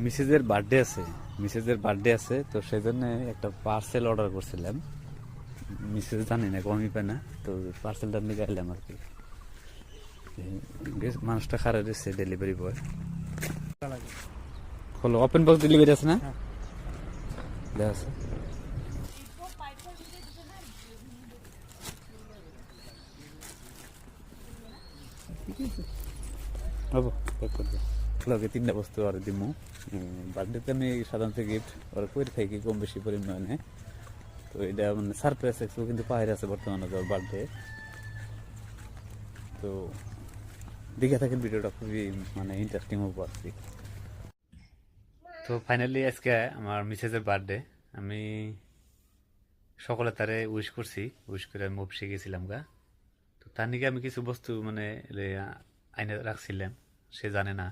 মিসেসের birthday আছে, মিসেসের birthday আছে, তো সেই জন্য একটা পার্সেল অর্ডার করছিলাম। মিসেস জানি না কমই পায় না, তো পার্সেলটা নিয়ে গেলাম আর কি। মানুষটা খারাপ দিচ্ছে ডেলিভারি বয়। হলো ওপেন বক্স ডেলিভারি আছে না? দেওয়া আছে। হবো প্যাক করে দাও। লগে 3টা বস্তু আর দিমু। বার্থডেতে আমি সাধারণত গিফট ওরা করে থাকি কম বেশি পরিমাণে। তো এটা মানে সারপ্রাইজ একটু কিন্তু বাইরে আছে বর্তমানে ওর বার্থডে। তো দেখে থাকেন ভিডিওটা, খুবই মানে ইন্টারেস্টিং হবো আর কি। তো ফাইনালি আজকে আমার মিসেসের বার্থডে। আমি সকলে তারে উইশ করছি, উইশ করে আমি অফিসে গেছিলাম গা। তো তার নিকে আমি কিছু বস্তু মানে আইনে রাখছিলাম, সে জানে না।